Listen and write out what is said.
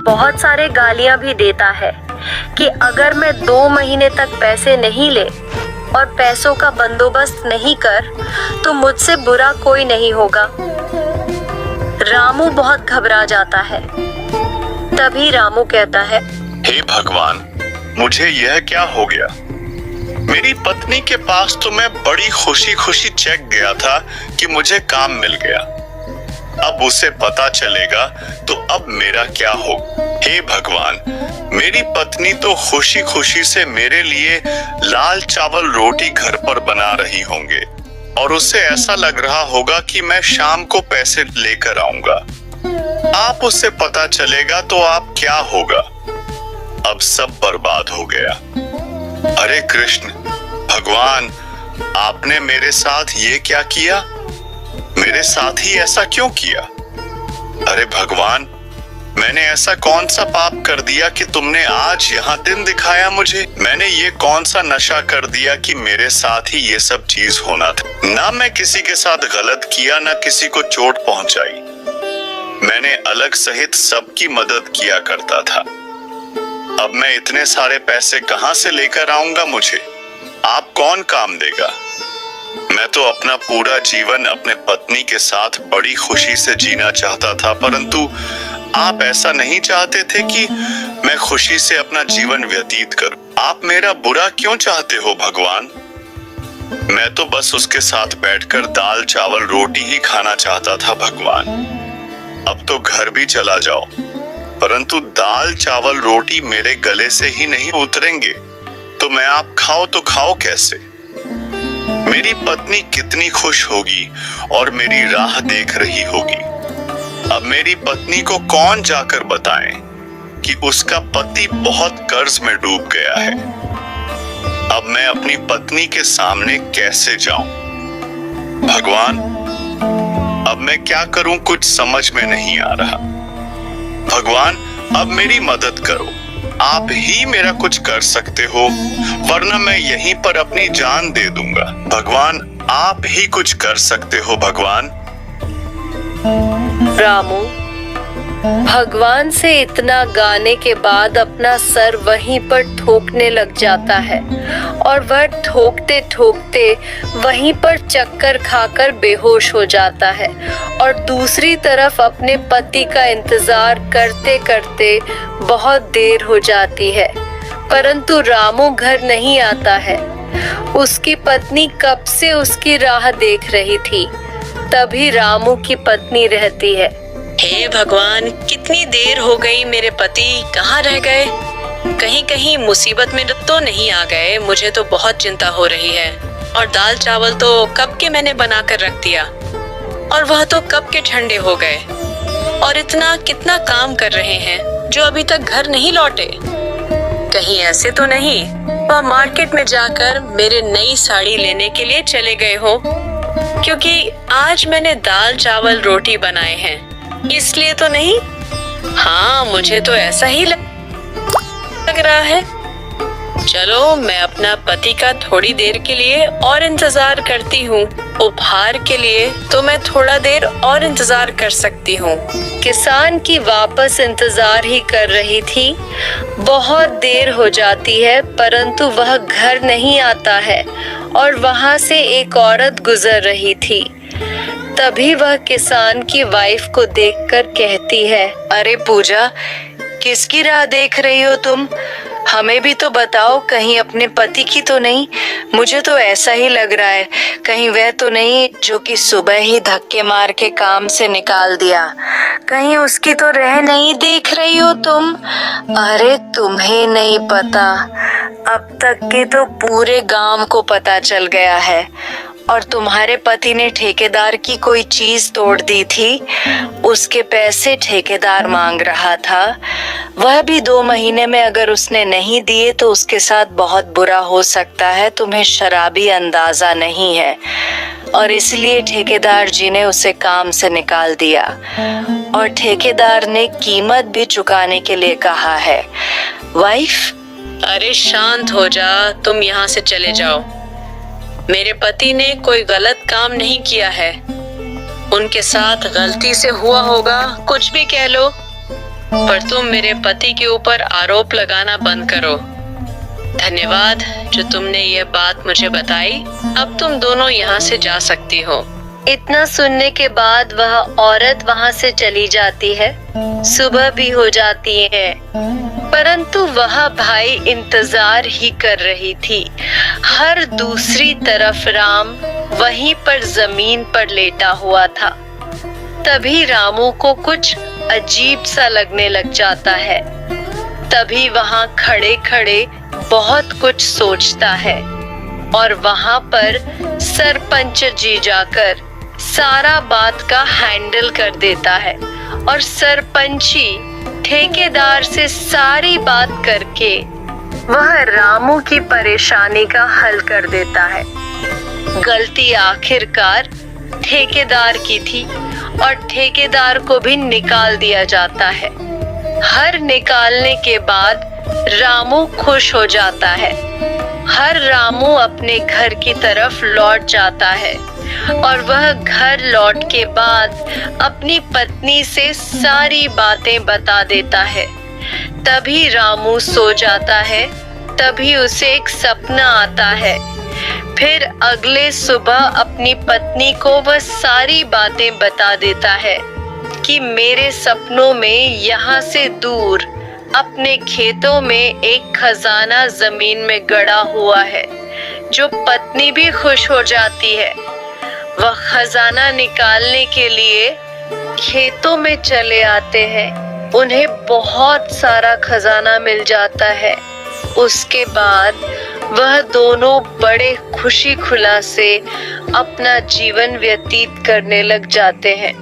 बहुत सारे गालियां भी देता है कि अगर मैं 2 महीने तक पैसे नहीं ले और पैसों का बंदोबस्त नहीं कर तो मुझसे बुरा कोई नहीं होगा। रामू बहुत घबरा जाता है। तभी रामू कहता है, हे भगवान, मुझे यह क्या हो गया? मेरी पत्नी के पास तो मैं बड़ी खुशी खुशी चेक गया था कि मुझे काम मिल गया। अब उसे पता चलेगा तो अब मेरा क्या हो? हे भगवान, मेरी पत्नी तो खुशी खुशी से मेरे लिए लाल चावल रोटी घर पर बना रही होंगे और उसे ऐसा लग रहा होगा कि मैं शाम को पैसे लेकर आऊंगा। आप उससे पता चलेगा तो आप क्या होगा? अब सब बर्बाद हो गया। अरे कृष्ण भगवान, आपने मेरे साथ ये क्या किया? मेरे साथ ही ऐसा क्यों किया? अरे भगवान, मैंने ऐसा कौन सा पाप कर दिया कि तुमने आज यहाँ दिन दिखाया मुझे? मैंने ये कौन सा नशा कर दिया कि मेरे साथ ही ये सब चीज होना था? ना मैं किसी के साथ गलत किया, ना किसी को चोट पहुंचाई। मैंने अलग सहित सबकी मदद किया करता था। अब मैं इतने सारे पैसे कहां से लेकर आऊंगा? मुझे आप कौन काम देगा? मैं तो अपना पूरा जीवन अपने पत्नी के साथ बड़ी खुशी से जीना चाहता था, परंतु आप ऐसा नहीं चाहते थे कि मैं खुशी से अपना जीवन व्यतीत करूं। आप मेरा बुरा क्यों चाहते हो भगवान? मैं तो बस उसके साथ बैठकर दाल चावल रोटी ही खाना चाहता था भगवान। अब तो घर भी चला जाओ, परंतु दाल चावल रोटी मेरे गले से ही नहीं उतरेंगे तो मैं आप खाओ तो खाओ कैसे? मेरी पत्नी कितनी खुश होगी और मेरी राह देख रही होगी। अब मेरी पत्नी को कौन जाकर बताए कि उसका पति बहुत कर्ज में डूब गया है? अब मैं अपनी पत्नी के सामने कैसे जाऊं? भगवान, अब मैं क्या करूं कुछ समझ में नहीं आ रहा। भगवान, अब मेरी मदद करो। आप ही मेरा कुछ कर सकते हो, वरना मैं यहीं पर अपनी जान दे दूंगा। भगवान, आप ही कुछ कर सकते हो भगवान। रामू भगवान से इतना गाने के बाद अपना सर वहीं पर ठोकने लग जाता है और वह ठोकते ठोकते वहीं पर चक्कर खाकर बेहोश हो जाता है और दूसरी तरफ अपने पति का इंतजार करते करते बहुत देर हो जाती है, परंतु रामू घर नहीं आता है। उसकी पत्नी कब से उसकी राह देख रही थी। तभी रामू की पत्नी रहती है, हे भगवान, कितनी देर हो गई, मेरे पति कहाँ रह गए? कहीं कहीं मुसीबत में तो नहीं आ गए? मुझे तो बहुत चिंता हो रही है। और दाल चावल तो कब के मैंने बना कर रख दिया और वह तो कब के ठंडे हो गए। और इतना कितना काम कर रहे हैं जो अभी तक घर नहीं लौटे। कहीं ऐसे तो नहीं वह मार्केट में जाकर मेरे नई साड़ी लेने के लिए चले गए हो, क्योंकि आज मैंने दाल चावल रोटी बनाए हैं, इसलिए तो नहीं? हाँ, मुझे तो ऐसा ही लग रहा है। चलो, मैं अपना पति का थोड़ी देर के लिए और इंतजार करती हूँ। उपहार के लिए तो मैं थोड़ा देर और इंतजार कर सकती हूँ। किसान की वापस इंतजार ही कर रही थी। बहुत देर हो जाती है, परंतु वह घर नहीं आता है और वहां से एक औरत गुजर रही थी। तभी वह किसान की वाइफ को देखकर कहती है, अरे पूजा, किसकी राह देख रही हो तुम? हमें भी तो बताओ, कहीं अपने पति की तो नहीं? मुझे तो ऐसा ही लग रहा है, कहीं वह तो नहीं जो कि सुबह ही धक्के मार के काम से निकाल दिया? कहीं उसकी तो राह नहीं देख रही हो तुम? अरे तुम्हें नहीं पता, अब तक के तो पूरे गांव को पता चल गया है। और तुम्हारे पति ने ठेकेदार की कोई चीज तोड़ दी थी, उसके पैसे ठेकेदार मांग रहा था। वह भी 2 महीने में अगर उसने नहीं दिए तो उसके साथ बहुत बुरा हो सकता है, तुम्हें शराबी अंदाजा नहीं है। और इसलिए ठेकेदार जी ने उसे काम से निकाल दिया और ठेकेदार ने कीमत भी चुकाने के लिए कहा है। वाइफ, अरे शांत हो जा, तुम यहाँ से चले जाओ। मेरे पति ने कोई गलत काम नहीं किया है, उनके साथ गलती से हुआ होगा, कुछ भी कह लो। पर तुम मेरे पति के ऊपर आरोप लगाना बंद करो। धन्यवाद जो तुमने ये बात मुझे बताई। अब तुम दोनों यहाँ से जा सकती हो। इतना सुनने के बाद वह औरत वहां से चली जाती है। सुबह भी हो जाती है, परंतु वह भाई इंतजार ही कर रही थी। हर दूसरी तरफ राम वहीं पर जमीन पर लेटा हुआ था। तभी रामू को कुछ अजीब सा लगने लग जाता है। तभी वहां खड़े खड़े बहुत कुछ सोचता है और वहां पर सरपंच जी जाकर सारा बात का हैंडल कर देता है और सरपंची ठेकेदार से सारी बात करके वह रामू की परेशानी का हल कर देता है। गलती आखिरकार ठेकेदार की थी और ठेकेदार को भी निकाल दिया जाता है। हर निकालने के बाद रामू खुश हो जाता है। हर रामू अपने घर की तरफ लौट जाता है और वह घर लौट के बाद अपनी पत्नी से सारी बातें बता देता है। तभी रामू सो जाता है। तभी उसे एक सपना आता है। फिर अगले सुबह अपनी पत्नी को वह सारी बातें बता देता है कि मेरे सपनों में यहाँ से दूर अपने खेतों में एक खजाना जमीन में गड़ा हुआ है। जो पत्नी भी खुश हो जाती है। वह खजाना निकालने के लिए खेतों में चले आते हैं। उन्हें बहुत सारा खजाना मिल जाता है। उसके बाद वह दोनों बड़े खुशी खुला से अपना जीवन व्यतीत करने लग जाते हैं।